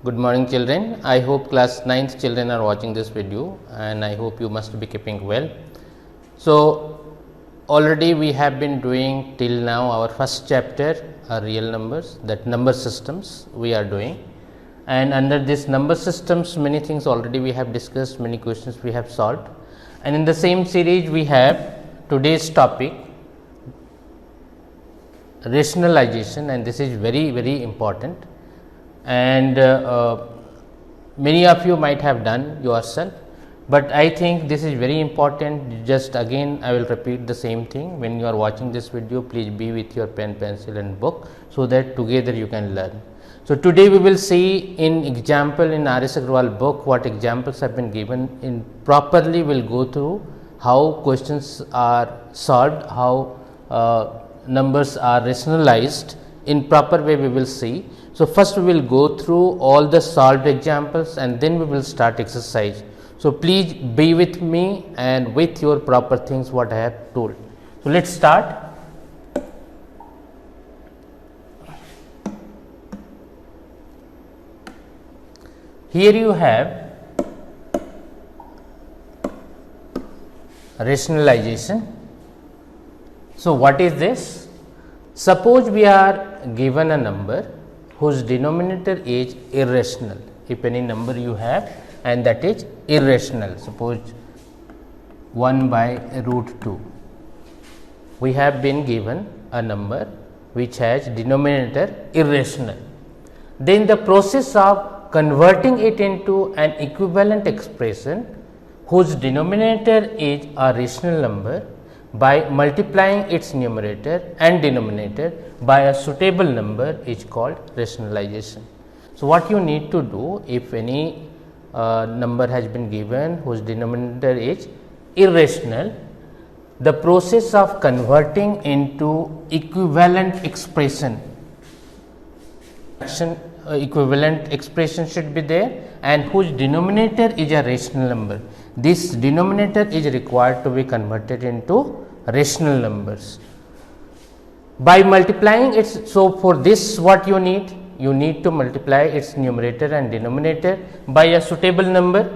Good morning children. I hope class 9th children are watching this video and I hope you must be keeping well. So, already we have been doing till now our first chapter are real numbers, that number systems we are doing, and under this number systems many things already we have discussed, many questions we have solved, and in the same series we have today's topic rationalization, and this is very important, and many of you might have done yourself, but I think this is very important. Just again I will repeat the same thing. When you are watching this video, please be with your pen, pencil and book, so that together you can learn. So, today we will see in example in R.S. Agrawal book what examples have been given. In properly we will go through how questions are solved, how numbers are rationalized in proper way we will see. So, first we will go through all the solved examples and then we will start exercise. So, please be with me and with your proper things what I have told. So, let us start. Here you have rationalization. So, what is this? Suppose we are given a number whose denominator is irrational. If any number you have and that is irrational, suppose 1 by root 2. We have been given a number which has denominator irrational. Then the process of converting it into an equivalent expression whose denominator is a rational number by multiplying its numerator and denominator by a suitable number is called rationalization. So, what you need to do, if any number has been given whose denominator is irrational, the process of converting into equivalent expression, equivalent expression should be there and whose denominator is a rational number. This denominator is required to be converted into rational numbers by multiplying its. So, for this what you need? You need to multiply its numerator and denominator by a suitable number,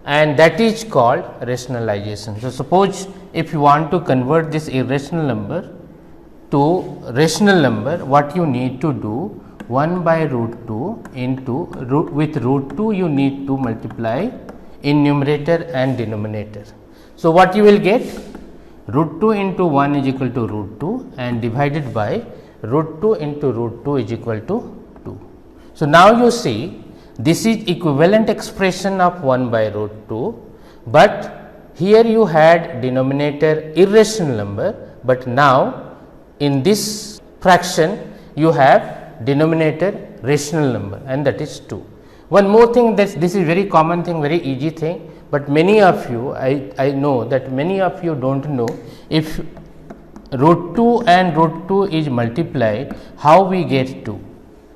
and that is called rationalization. So, suppose if you want to convert this irrational number to rational number, what you need to do? 1 by root 2 into with root 2 you need to multiply in numerator and denominator. So, what you will get? Root 2 into 1 is equal to root 2 and divided by root 2 into root 2 is equal to 2. So, now you see this is equivalent expression of 1 by root 2, but here you had denominator irrational number, but now in this fraction you have denominator rational number, and that is 2. One more thing, that this is very common thing, very easy thing, but many of you, I know that many of you do not know, if root 2 and root 2 is multiplied, how we get 2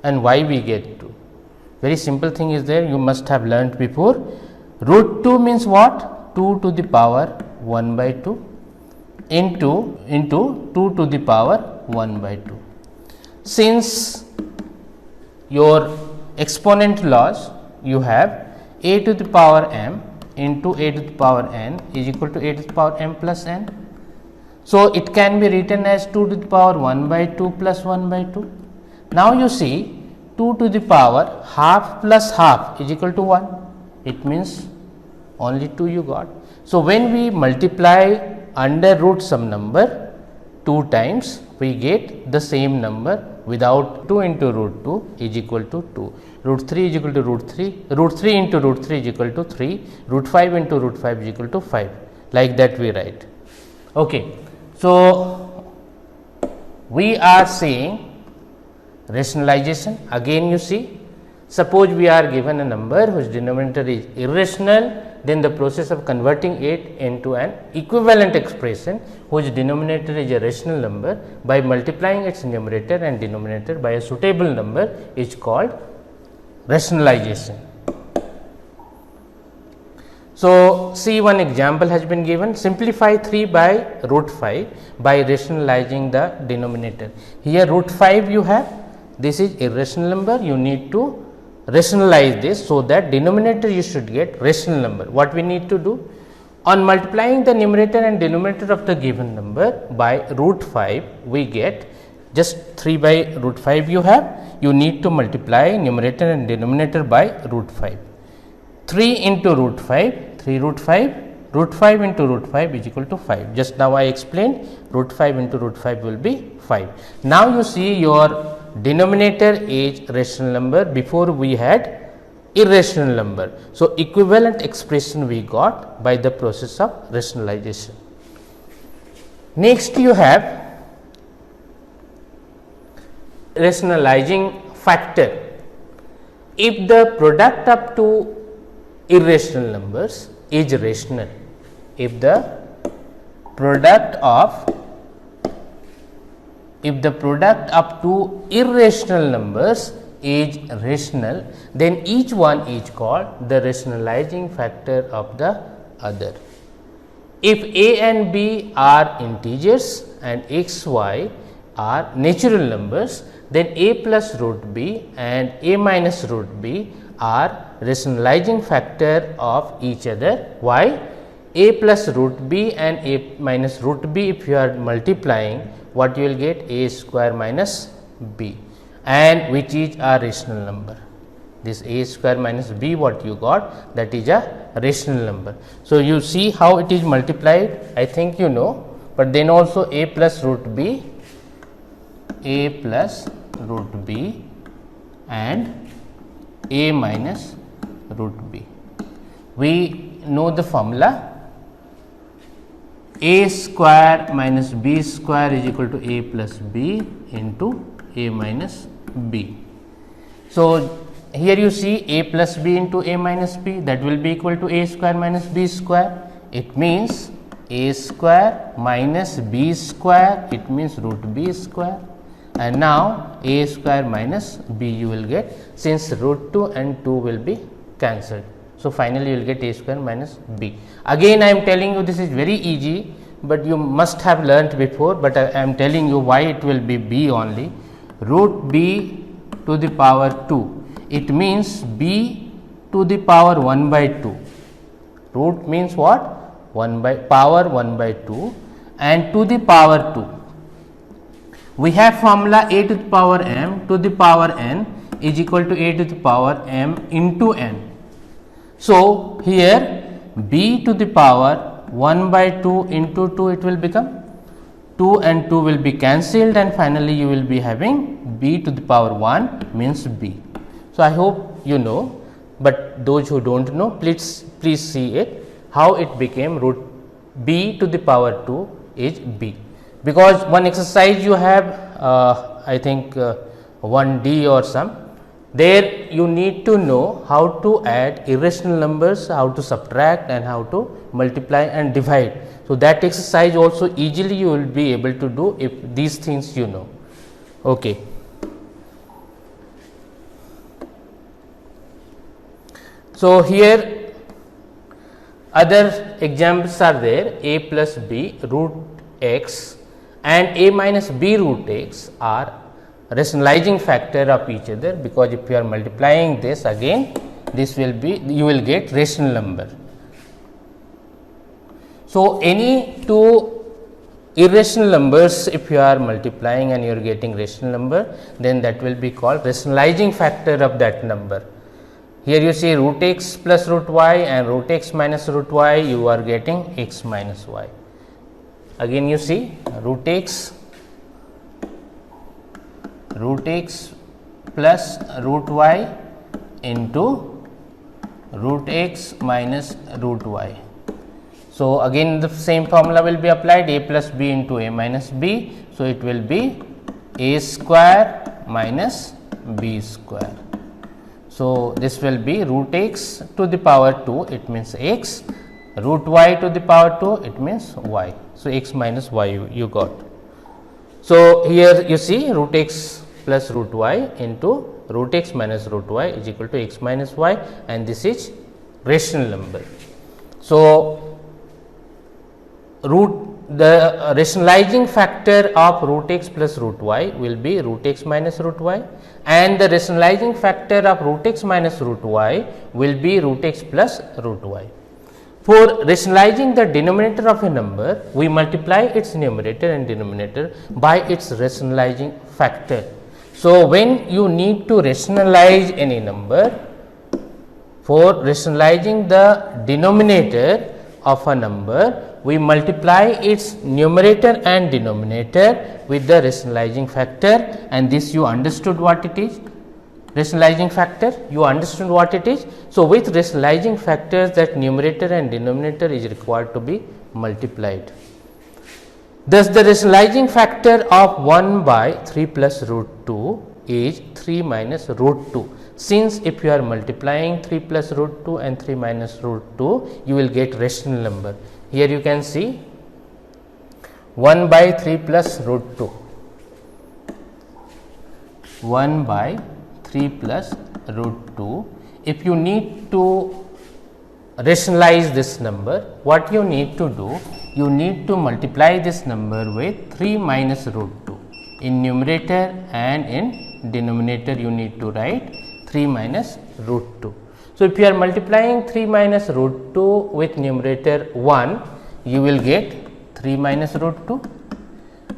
and why we get 2. Very simple thing is there, you must have learnt before. Root 2 means what? 2 to the power 1 by 2 into 2 to the power 1 by 2. Since your exponent laws, you have a to the power m into a to the power n is equal to a to the power m plus n. So, it can be written as 2 to the power 1 by 2 plus 1 by 2. Now, you see 2 to the power half plus half is equal to 1, it means only 2 you got. So, when we multiply under root some number 2 times, we get the same number without 2 into root 2 is equal to 2, root 3 is equal to root 3, root 3 into root 3 is equal to 3, root 5 into root 5 is equal to 5, like that we write. Okay. So, we are saying rationalization. Again you see, suppose we are given a number whose denominator is irrational, then the process of converting it into an equivalent expression whose denominator is a rational number by multiplying its numerator and denominator by a suitable number is called rationalization. So, see, one example has been given. Simplify 3 by root 5 by rationalizing the denominator. Here root 5 you have, this is irrational number, you need to rationalize this, so that denominator you should get rational number. What we need to do? On multiplying the numerator and denominator of the given number by root 5, we get just 3 by root 5 you have, you need to multiply numerator and denominator by root 5. 3 into root 5, 3 root 5, root 5 into root 5 is equal to 5. Just now I explained root 5 into root 5 will be 5. Now you see your denominator is rational number, before we had irrational number. So, equivalent expression we got by the process of rationalization. Next you have rationalizing factor. If the product of two irrational numbers is rational, if the product of two irrational numbers is rational, then each one is called the rationalizing factor of the other. If a and b are integers and x, y are natural numbers, then a plus root b and a minus root b are rationalizing factor of each other. Why? A plus root b and a minus root b, if you are multiplying, what you will get? A square minus b, and which is a rational number. This a square minus b, what you got, that is a rational number. So, you see how it is multiplied, I think you know, but then also a plus root b, a plus root b and a minus root b. We know the formula, a square minus b square is equal to a plus b into a minus b. So, here you see a plus b into a minus b, that will be equal to a square minus b square. It means a square minus b square, it means root b square, and now a square minus b you will get, since root 2 and 2 will be cancelled. So, finally, you will get a square minus b. Again I am telling you, this is very easy, but you must have learnt before, but I am telling you why it will be b only. Root b to the power 2, it means b to the power 1 by 2. Root means what? 1 by power 1 by 2 and to the power 2. We have formula a to the power m to the power n is equal to a to the power m into n. So, here b to the power 1 by 2 into 2, it will become 2 and 2 will be cancelled, and finally, you will be having b to the power 1 means b. So, I hope you know, but those who do not know, please see it, how it became root b to the power 2 is b. Because one exercise you have, I think 1D or some, there you need to know how to add irrational numbers, how to subtract and how to multiply and divide. So, that exercise also easily you will be able to do if these things you know. Okay. So, here other examples are there, a plus b root x and a minus b root x are rationalizing factor of each other, because if you are multiplying this again, this will be, you will get rational number. So, any two irrational numbers, if you are multiplying and you are getting rational number, then that will be called rationalizing factor of that number. Here you see root x plus root y and root x minus root y, you are getting x minus y. Again you see root x plus root y into root x minus root y. So, again the same formula will be applied, a plus b into a minus b. So, it will be a square minus b square. So, this will be root x to the power 2, it means x, root y to the power 2, it means y. So, x minus y you got. So, here you see root x plus root y into root x minus root y is equal to x minus y, and this is rational number. So, the rationalizing factor of root x plus root y will be root x minus root y, and the rationalizing factor of root x minus root y will be root x plus root y. For rationalizing the denominator of a number, we multiply its numerator and denominator by its rationalizing factor. So, when you need to rationalize any number, for rationalizing the denominator of a number, we multiply its numerator and denominator with the rationalizing factor, and this you understood what it is. Rationalizing factor, you understood what it is. So, with rationalizing factors, that numerator and denominator is required to be multiplied. Thus, the rationalizing factor of 1 by 3 plus root 2 is 3 minus root 2. Since if you are multiplying 3 plus root 2 and 3 minus root 2, you will get rational number. Here you can see 1 by 3 plus root 2, 1 by 3 plus root 2. If you need to rationalize this number, what you need to do? You need to multiply this number with 3 minus root 2. In numerator and in denominator, you need to write 3 minus root 2. So, if you are multiplying 3 minus root 2 with numerator 1, you will get 3 minus root 2.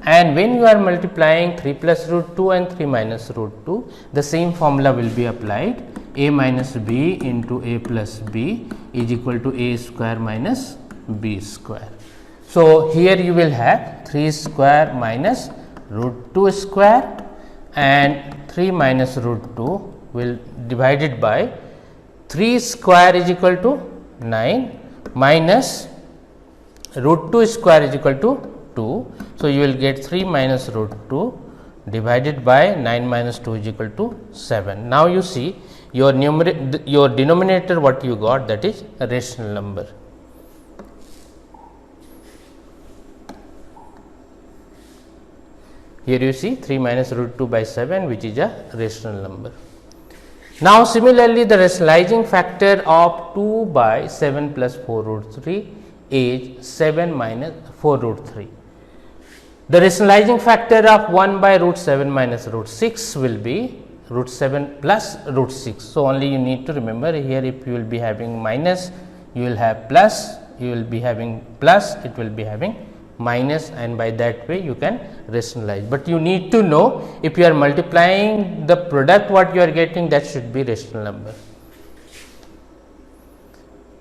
And when you are multiplying 3 plus root 2 and 3 minus root 2, the same formula will be applied. A minus b into a plus b is equal to a square minus b square. So, here you will have 3 square minus root 2 square, and 3 minus root 2 will divided by 3 square is equal to 9 minus root 2 square is equal to 2. So, you will get 3 minus root 2 divided by 9 minus 2 is equal to 7. Now, you see your denominator what you got, that is a rational number. Here you see 3 minus root 2 by 7, which is a rational number. Now, similarly, the rationalizing factor of 2 by 7 plus 4 root 3 is 7 minus 4 root 3. The rationalizing factor of 1 by root 7 minus root 6 will be root 7 plus root 6. So, only you need to remember here, if you will be having minus, you will have plus, you will be having plus, it will be having minus, and by that way you can rationalize. But you need to know, if you are multiplying the product what you are getting, that should be rational number.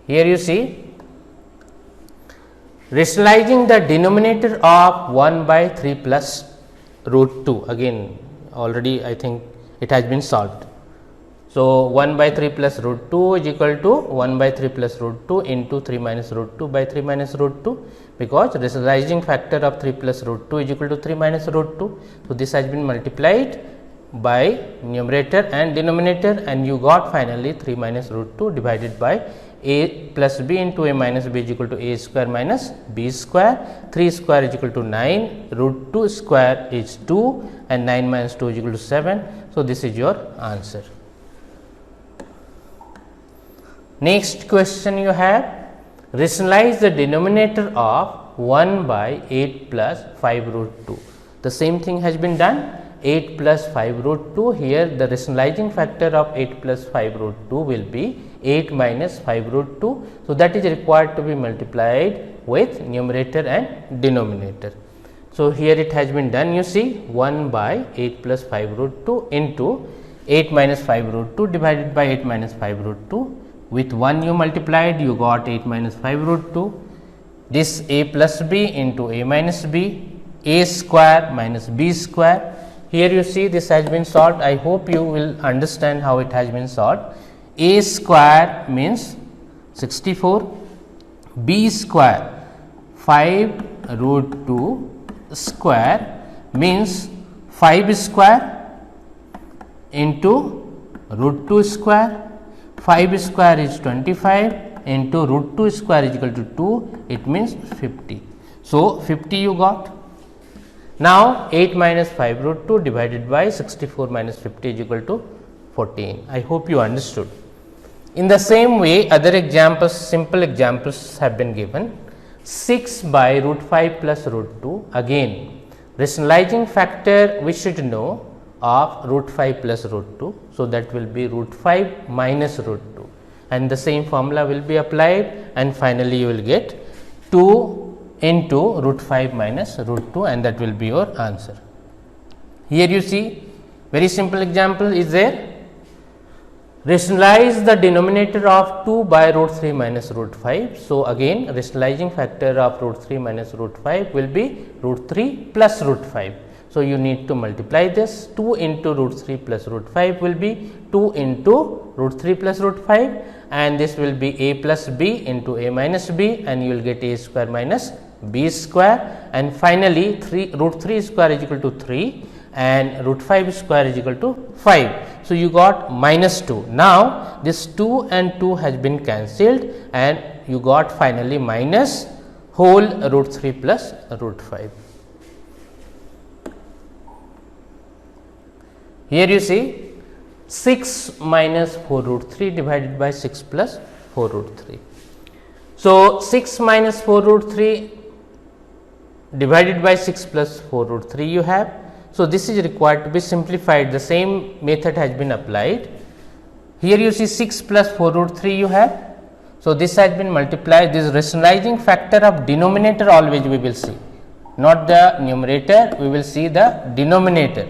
Here you see rationalizing the denominator of 1 by 3 plus root 2, again already I think it has been solved. So, 1 by 3 plus root 2 is equal to 1 by 3 plus root 2 into 3 minus root 2 by 3 minus root 2, because rationalizing factor of 3 plus root 2 is equal to 3 minus root 2. So, this has been multiplied by numerator and denominator, and you got finally 3 minus root 2 divided by a plus b into a minus b is equal to a square minus b square. 3 square is equal to 9, root 2 square is 2, and 9 minus 2 is equal to 7. So, this is your answer. Next question you have, rationalize the denominator of 1 by 8 plus 5 root 2. The same thing has been done, 8 plus 5 root 2. Here the rationalizing factor of 8 plus 5 root 2 will be 8 minus 5 root 2. So, that is required to be multiplied with numerator and denominator. So, here it has been done, you see 1 by 8 plus 5 root 2 into 8 minus 5 root 2 divided by 8 minus 5 root 2. With 1 you multiplied, you got 8 minus 5 root 2. This a plus b into a minus b, a square minus b square. Here you see this has been solved. I hope you will understand how it has been solved. A square means 64, b square 5 root 2 square means 5 square into root 2 square. 5 square is 25 into root 2 square is equal to 2, it means 50. So, 50 you got. Now, 8 minus 5 root 2 divided by 64 minus 50 is equal to 14. I hope you understood. In the same way, other examples, simple examples have been given. 6 by root 5 plus root 2, again rationalizing factor we should know of root 5 plus root 2. So, that will be root 5 minus root 2, and the same formula will be applied, and finally, you will get 2 into root 5 minus root 2, and that will be your answer. Here you see very simple example is there. Rationalize the denominator of 2 by root 3 minus root 5. So, again rationalizing factor of root 3 minus root 5 will be root 3 plus root 5. So, you need to multiply this. 2 into root 3 plus root 5 will be 2 into root 3 plus root 5, and this will be a plus b into a minus b, and you will get a square minus b square, and finally, root 3 square is equal to 3 and root 5 square is equal to 5. So, you got minus 2. Now, this 2 and 2 has been cancelled, and you got finally minus whole root 3 plus root 5. Here you see 6 minus 4 root 3 divided by 6 plus 4 root 3. So, 6 minus 4 root 3 divided by 6 plus 4 root 3 you have. So, this is required to be simplified. The same method has been applied. Here you see 6 plus 4 root 3 you have. So, this has been multiplied. This rationalizing factor of denominator always we will see, not the numerator, we will see the denominator.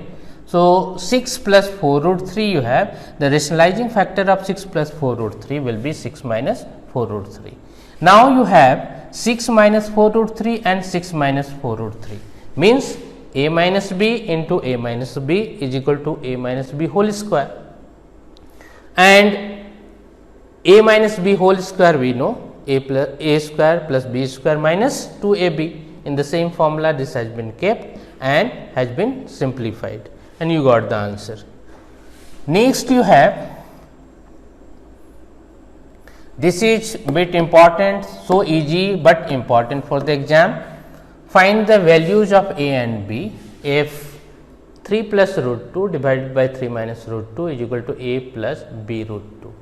So, 6 plus 4 root 3 you have, the rationalizing factor of 6 plus 4 root 3 will be 6 minus 4 root 3. Now, you have 6 minus 4 root 3 and 6 minus 4 root 3 means a minus b into a minus b is equal to a minus b whole square, and a minus b whole square we know a plus a square plus b square minus 2ab. In the same formula this has been kept and has been simplified, and you got the answer. Next you have, this is bit important, so easy but important for the exam. Find the values of a and b if 3 plus root 2 divided by 3 minus root 2 is equal to a plus b root 2.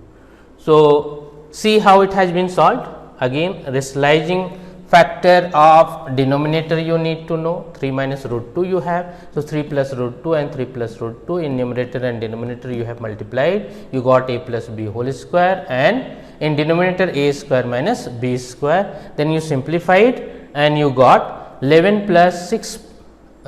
So, see how it has been solved. Again rationalizing factor of denominator you need to know, 3 minus root 2 you have. So, 3 plus root 2 and 3 plus root 2 in numerator and denominator you have multiplied, you got a plus b whole square, and in denominator a square minus b square, then you simplified and you got 11 plus 6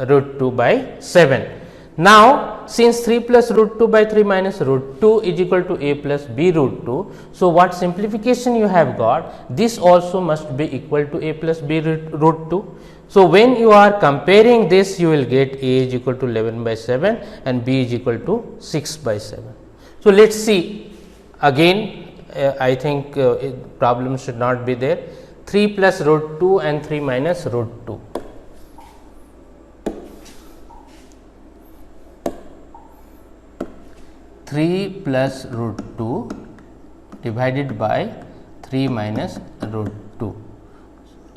root 2 by 7. Now, since 3 plus root 2 by 3 minus root 2 is equal to a plus b root 2. So, what simplification you have got, this also must be equal to a plus b root 2. So, when you are comparing this, you will get a is equal to 11 by 7 and b is equal to 6 by 7. So, let us see again. I think problem should not be there. 3 plus root 2 and 3 minus root 2. Three plus root 2 divided by 3 minus root 2,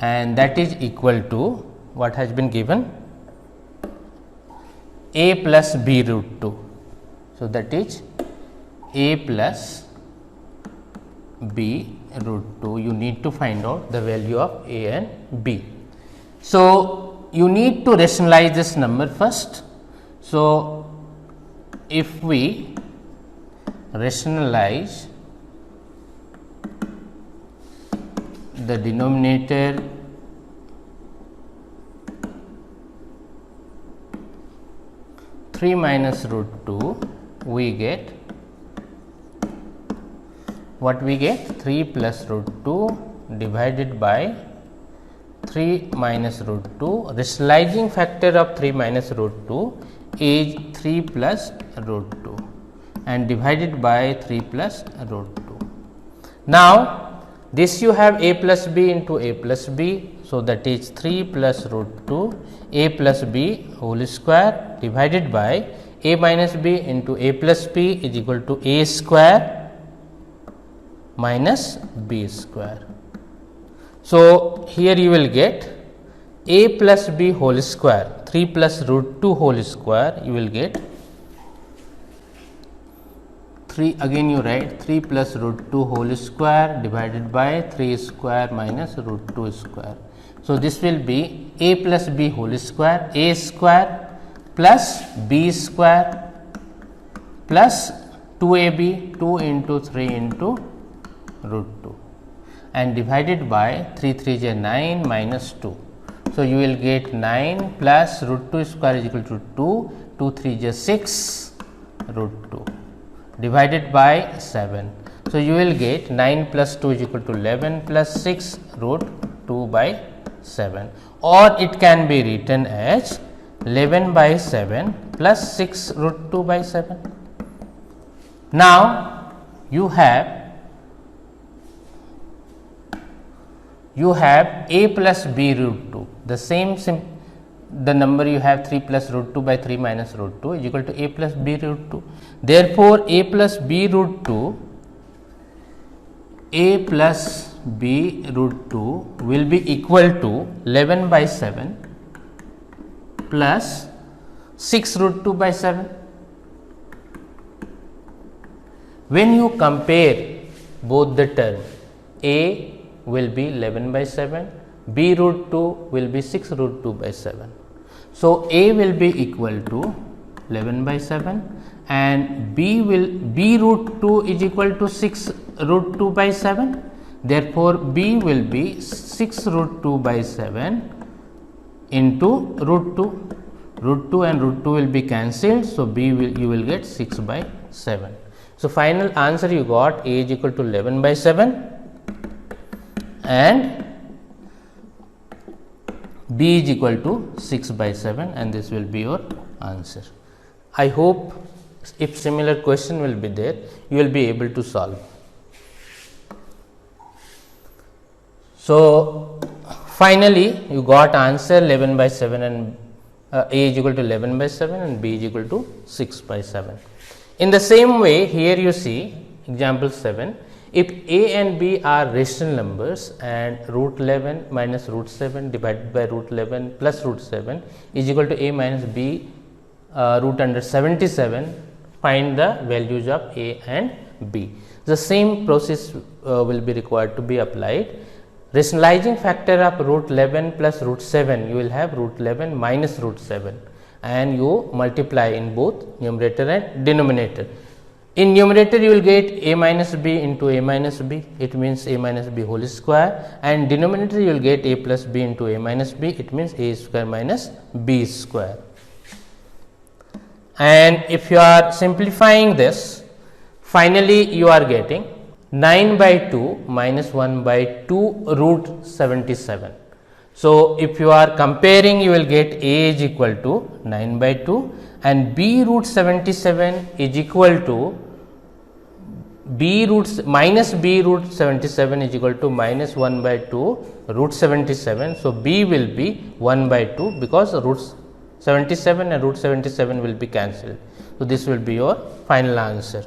and that is equal to what has been given, a plus b root 2. So, that is a plus b root 2. You need to find out the value of a and b. So, you need to rationalize this number first. So, if we rationalize the denominator (3 minus root 2), we get what we get, 3 plus root 2 divided by 3 minus root 2. Rationalizing factor of 3 minus root 2 is 3 plus root 2 and divided by 3 plus root 2. Now, this you have a plus b into a plus b. So, that is 3 plus root 2 a plus b whole square divided by a minus b into a plus b is equal to a square minus b square. So, here you will get a plus b whole square, 3 plus root 2 whole square, you will get 3, again you write 3 plus root 2 whole square divided by 3 square minus root 2 square. So, this will be a plus b whole square, a square plus b square plus 2ab 2 into 3 into root 2 and divided by 3 3 is 9 minus 2. So, you will get 9 plus root 2 square is equal to 2, 2 3 is 6 root 2 divided by 7. So, you will get 9 plus 2 is equal to 11 plus 6 root 2 by 7, or it can be written as 11 by 7 plus 6 root 2 by 7. Now, you have a plus b root 2, the same the number you have 3 plus root 2 by 3 minus root 2 is equal to a plus b root 2. Therefore, a plus b root 2 will be equal to 11 by 7 plus 6 root 2 by 7. When you compare both the term, a will be 11 by 7, b root 2 will be 6 root 2 by 7. So, a will be equal to 11 by 7 and b root 2 is equal to 6 root 2 by 7. Therefore, b will be 6 root 2 by 7 into root 2. Root 2 and root 2 will be cancelled. So, you will get 6 by 7. So, final answer you got a is equal to 11 by 7 and b is equal to 6 by 7, and this will be your answer. I hope if similar question will be there, you will be able to solve. So, finally, you got answer 11 by 7 and a is equal to 11 by 7 and b is equal to 6 by 7. In the same way, here you see example 7. If a and b are rational numbers and root 11 minus root 7 divided by root 11 plus root 7 is equal to a minus b root under 77, find the values of a and b. The same process will be required to be applied. Rationalizing factor of root 11 plus root 7, you will have root 11 minus root 7 and you multiply in both numerator and denominator. In numerator, you will get a minus b into a minus b, it means a minus b whole square, and denominator you will get a plus b into a minus b, it means a square minus b square. And if you are simplifying this, finally, you are getting 9 by 2 minus 1 by 2 root 77. So, if you are comparing, you will get a is equal to 9 by 2 and b root 77 is equal to minus b root 77 is equal to minus 1 by 2 root 77. So, b will be 1 by 2 because root 77 and root 77 will be cancelled. So, this will be your final answer.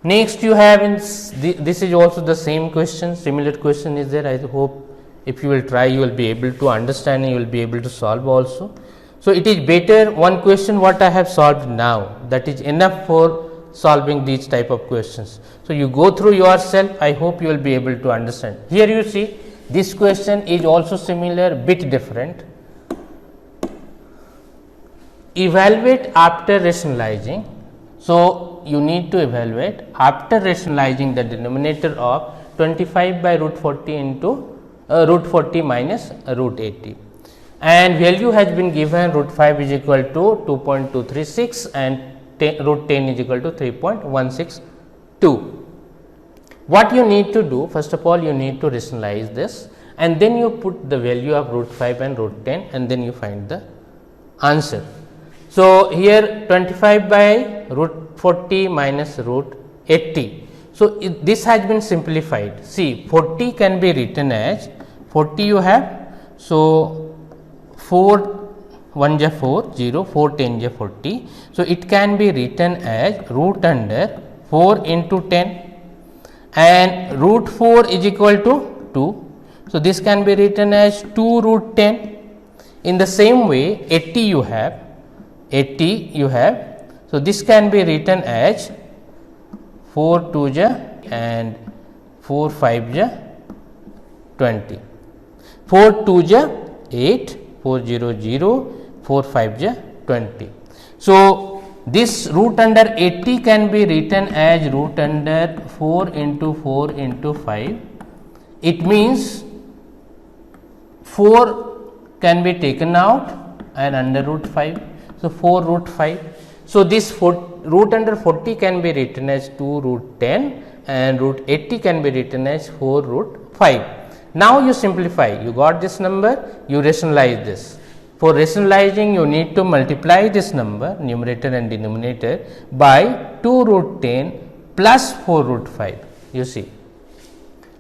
Next, you have this is also the same question, similar question is there. I hope if you will try, you will be able to understand and you will be able to solve also. So, it is better one question what I have solved now, that is enough for solving these type of questions. So, you go through yourself, I hope you will be able to understand. Here you see this question is also similar, bit different. Evaluate after rationalizing. So, you need to evaluate after rationalizing the denominator of 25 by root 40 into root 40 minus root 80, and value has been given root 5 is equal to 2.236 and root 10 is equal to 3.162. What you need to do, first of all, you need to rationalize this and then you put the value of root 5 and root 10 and then you find the answer. So, here 25 by root 40 minus root 80. So, this has been simplified. See, 40 can be written as 40 you have. So, 4 1 ja 4 0, 4 10 ja 40. So, it can be written as root under 4 into 10 and root 4 is equal to 2. So, this can be written as 2 root 10. In the same way, 80 you have. So, this can be written as 4 2 ja and 4 5 ja 20. 4 2 ja 8, 4 0 0, 4 5 ja 20. So, This root under 80 can be written as root under 4 into 4 into 5. It means 4 can be taken out and under root 5. So, 4 root 5. So, this root under 40 can be written as 2 root 10 and root 80 can be written as 4 root 5. Now, you simplify, you got this number, you rationalize this. For rationalizing, you need to multiply this number, numerator and denominator, by 2 root 10 plus 4 root 5, you see,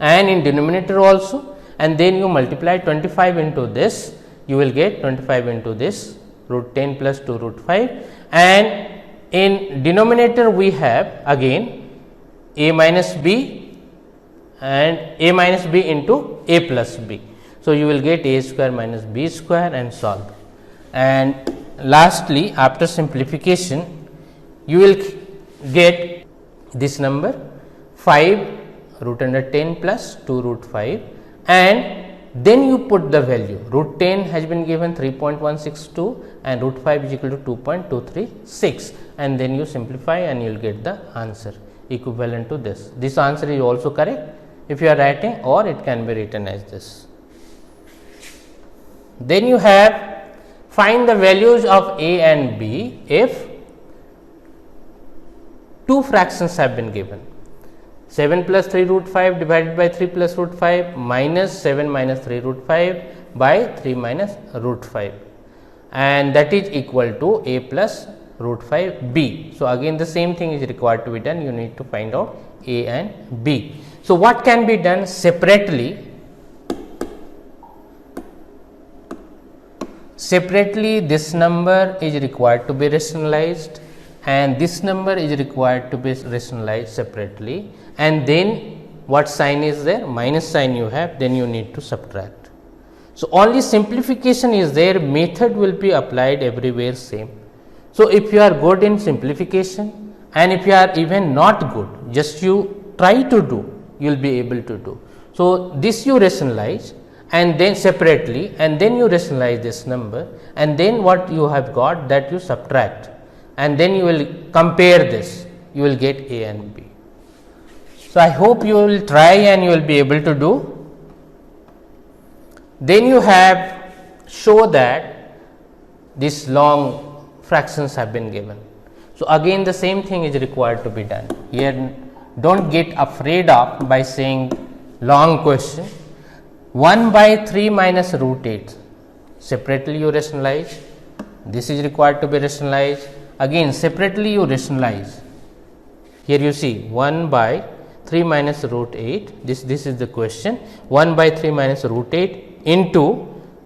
and in denominator also, and then you multiply 25 into this, you will get 25 into this, root 10 plus 2 root 5, and in denominator we have again a minus b and a minus b into a plus b. So, you will get a square minus b square and solve. And lastly, after simplification, you will get this number 5 root under 10 plus 2 root 5, and then you put the value. Root 10 has been given 3.162 and root 5 is equal to 2.236, and then you simplify and you will get the answer equivalent to this. This answer is also correct if you are writing, or it can be written as this. Then you have find the values of a and b if two fractions have been given. 7 plus 3 root 5 divided by 3 plus root 5 minus 7 minus 3 root 5 by 3 minus root 5, and that is equal to a plus root 5 b. So, again the same thing is required to be done, you need to find out a and b. So, what can be done separately? Separately, this number is required to be rationalized and this number is required to be rationalized separately, and then what sign is there? Minus sign you have, then you need to subtract. So, only simplification is there, method will be applied everywhere same. So, if you are good in simplification and if you are even not good, just you try to do, you will be able to do. So, this you rationalize and then separately, and then you rationalize this number, and then what you have got, that you subtract, and then you will compare this, you will get a and b. So, I hope you will try and you will be able to do. Then you have show that these long fractions have been given. So, again the same thing is required to be done. Here do not get afraid of by saying long question. 1 by 3 minus root 8, separately you rationalize, this is required to be rationalized, again separately you rationalize. Here you see 1 by 3 minus root 8, this is the question, 1 by 3 minus root 8 into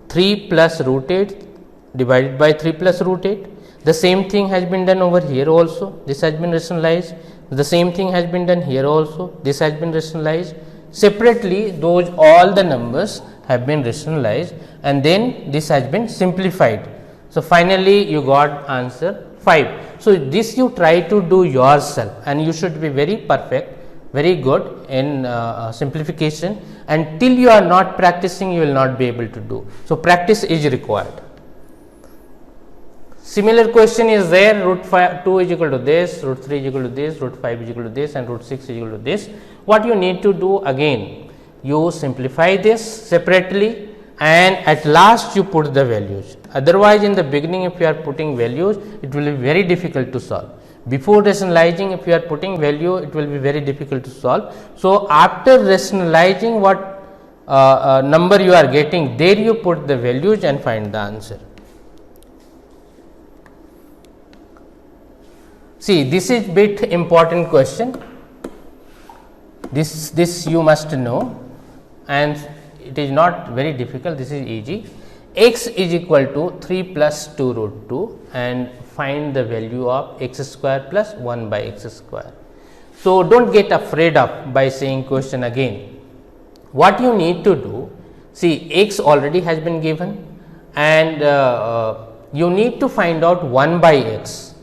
3 plus root 8 divided by 3 plus root 8. The same thing has been done over here also, this has been rationalized, the same thing has been done here also, this has been rationalized. Separately, those all the numbers have been rationalized and then this has been simplified. So, finally, you got answer 5. So, this you try to do yourself and you should be very perfect, very good in simplification, and till you are not practicing you will not be able to do. So, practice is required. Similar question is there, root 2 is equal to this, root 3 is equal to this, root 5 is equal to this and root 6 is equal to this. What you need to do again, you simplify this separately and at last you put the values. Otherwise, in the beginning if you are putting values, it will be very difficult to solve. Before rationalizing, if you are putting value, it will be very difficult to solve. So, after rationalizing what number you are getting, there you put the values and find the answer. See, this is bit important question. This you must know, and it is not very difficult. This is easy. X is equal to 3 plus 2 root 2 and find the value of x square plus 1 by x square. So, do not get afraid of by saying question again. What you need to do, see, x already has been given and you need to find out 1 by x.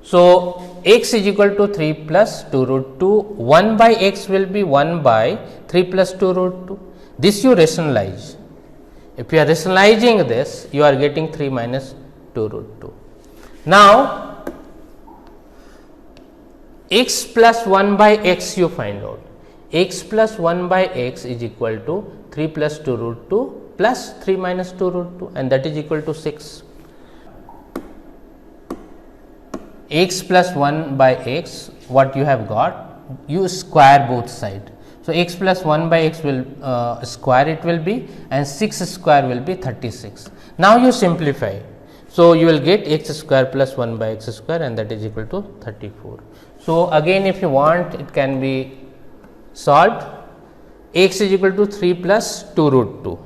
So, x is equal to 3 plus 2 root 2, 1 by x will be 1 by 3 plus 2 root 2. This you rationalize. If you are rationalizing this, you are getting 3 minus 2 root 2. Now, x plus 1 by x you find out. X plus 1 by x is equal to 3 plus 2 root 2 plus 3 minus 2 root 2, and that is equal to 6. X plus 1 by x, what you have got, you square both side. So, x plus 1 by x will square it will be, and 6 square will be 36. Now, you simplify. So, you will get x square plus 1 by x square, and that is equal to 34. So, again if you want, it can be solved. X is equal to 3 plus 2 root 2.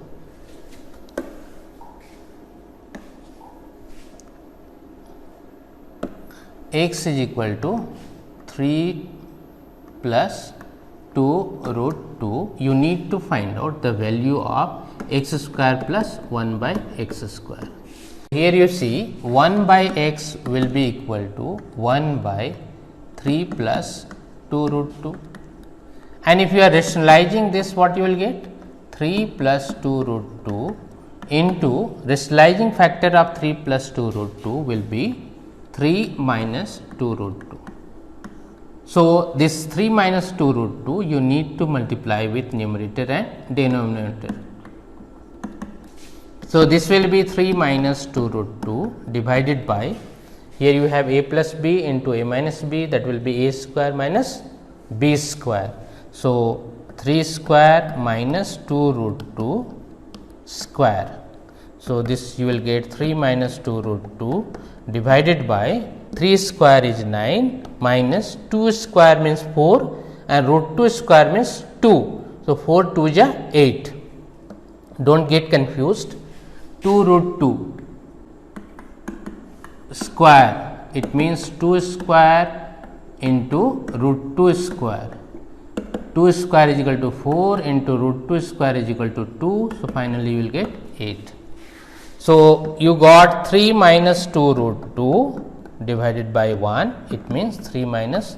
X is equal to 3 plus 2 root 2. You need to find out the value of x square plus 1 by x square. Here you see 1 by x will be equal to 1 by 3 plus 2 root 2, and if you are rationalizing this, what you will get? 3 plus 2 root 2 into rationalizing factor of 3 plus 2 root 2 will be 3 minus 2 root 2. So, this 3 minus 2 root 2 you need to multiply with numerator and denominator. So, this will be 3 minus 2 root 2 divided by, here you have a plus b into a minus b, that will be a square minus b square. So, 3 square minus 2 root 2 square. So, this you will get 3 minus 2 root 2 divided by 3 square is 9 minus 2 square means 4 and root 2 square means 2. So, 4 2 is 8. Do not get confused. 2 root 2 square, it means 2 square into root 2 square. 2 square is equal to 4 into root 2 square is equal to 2. So, finally, you will get 8. So, you got 3 minus 2 root 2 divided by 1, it means 3 minus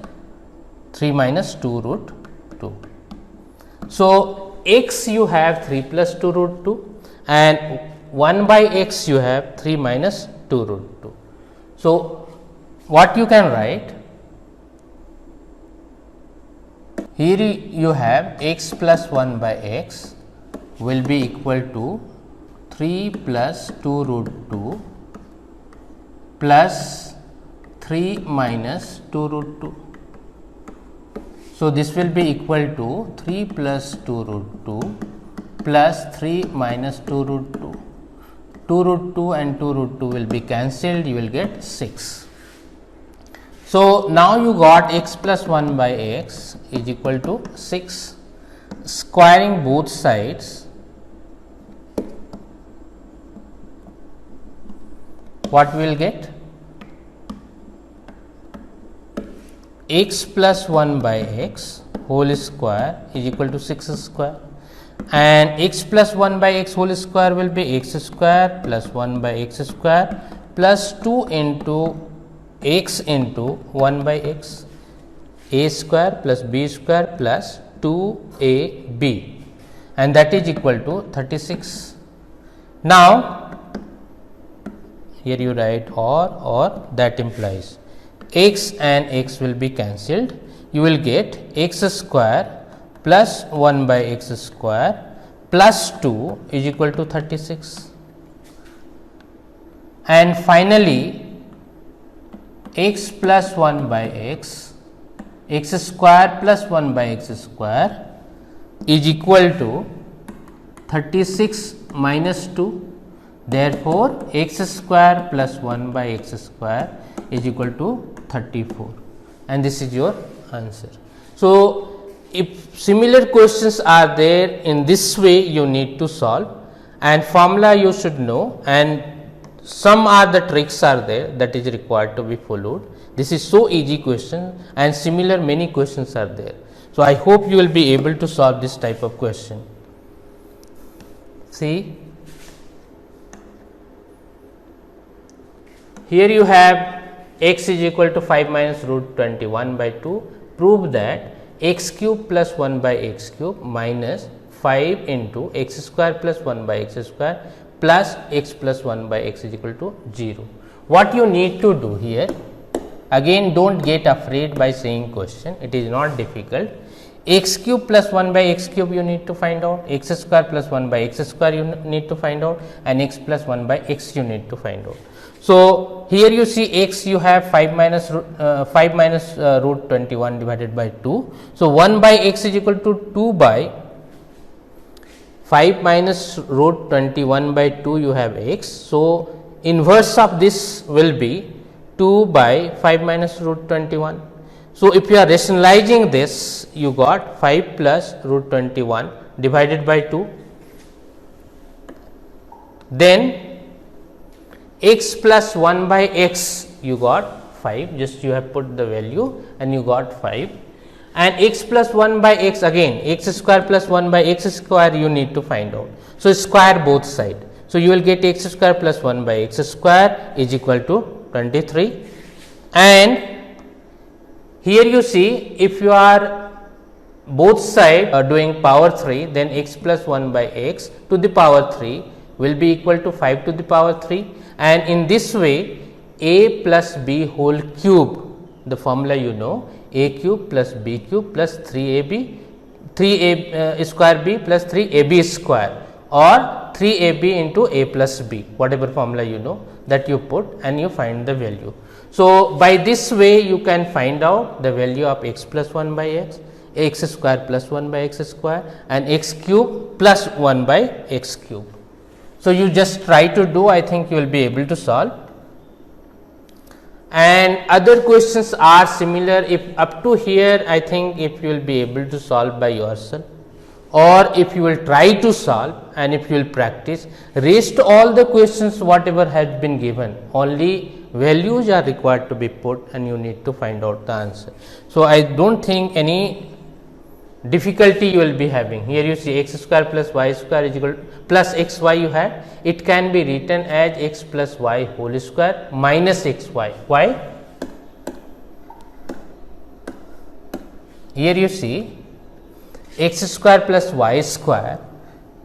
2 root 2. So, x you have 3 plus 2 root 2 and 1 by x you have 3 minus 2 root 2. So, what you can write? Here you have x plus 1 by x will be equal to 3 plus 2 root 2 plus 3 minus 2 root 2. So, this will be equal to 3 plus 2 root 2 plus 3 minus 2 root 2. 2 root 2 and 2 root 2 will be cancelled, you will get 6. So, now you got x plus 1 by x is equal to 6. Squaring both sides, what we will get? X plus 1 by x whole square is equal to 6 square, and x plus 1 by x whole square will be x square plus 1 by x square plus 2 into x into 1 by x, a square plus b square plus 2ab, and that is equal to 36. Now, here you write or that implies x and x will be cancelled, you will get x square plus 1 by x square plus 2 is equal to 36, and finally, x plus 1 by x square plus 1 by x square is equal to 36 minus 2. Therefore, x square plus 1 by x square is equal to 34, and this is your answer. So, if similar questions are there, in this way you need to solve, and formula you should know, and some are the tricks are there that is required to be followed. This is so easy question, and similar many questions are there. So, I hope you will be able to solve this type of question. See, here you have x is equal to 5 minus root 21 by 2. Prove that x cube plus 1 by x cube minus 5 into x square plus 1 by x square plus x plus 1 by x is equal to 0. What you need to do here? Again, don't get afraid by saying question, it is not difficult. X cube plus 1 by x cube you need to find out, x square plus 1 by x square you need to find out, and x plus 1 by x you need to find out. So, here you see x you have 5 minus root 21 divided by 2. So, 1 by x is equal to 2 by 5 minus root 21 by 2 you have x. So, inverse of this will be 2 by 5 minus root 21. So, if you are rationalizing this, you got 5 plus root 21 divided by 2. Then x plus 1 by x you got 5, just you have put the value and you got 5, and x plus 1 by x, again x square plus 1 by x square you need to find out. So, square both side. So, you will get x square plus 1 by x square is equal to 23, and here you see if you are both side doing power 3, then x plus 1 by x to the power 3 will be equal to 5 to the power 3, and in this way a plus b whole cube, the formula you know, a cube plus b cube plus 3ab, 3a square b plus 3ab square, or 3ab into a plus b, whatever formula you know, that you put and you find the value. So, by this way you can find out the value of x plus 1 by x square plus 1 by x square, and x cube plus 1 by x cube. So, you just try to do, I think you will be able to solve, and other questions are similar. If up to here, I think if you will be able to solve by yourself, or if you will try to solve and if you will practice, rest all the questions whatever has been given, only values are required to be put and you need to find out the answer. So, I do not think any difficulty you will be having. Here you see x square plus y square is equal to plus x y you had, it can be written as x plus y whole square minus x y. Why? Here you see x square plus y square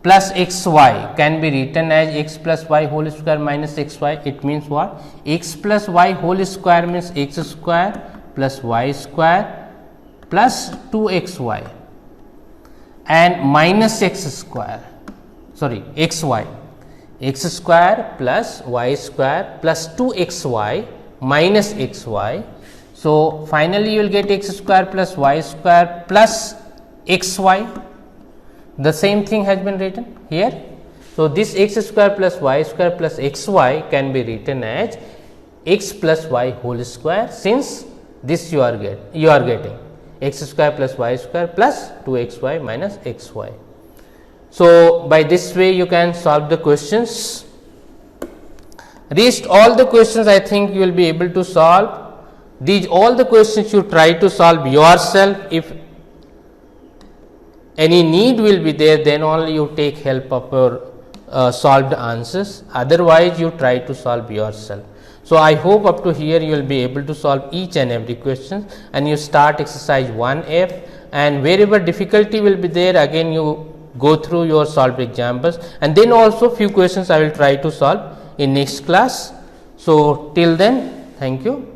plus x y can be written as x plus y whole square minus x y. It means what? X plus y whole square means x square plus y square plus 2xy and minus x square, sorry xy, x square plus y square plus 2xy minus xy. So, finally, you will get x square plus y square plus xy. The same thing has been written here. So, this x square plus y square plus xy can be written as x plus y whole square, since this you are getting x square plus y square plus 2xy minus xy. So, by this way you can solve the questions. Rest all the questions I think you will be able to solve. These all the questions you try to solve yourself. If any need will be there, then only you take help of your solved answers, otherwise you try to solve yourself. So, I hope up to here you will be able to solve each and every question, and you start exercise 1F, and wherever difficulty will be there, again you go through your solved examples, and then also few questions I will try to solve in next class. So, till then, thank you.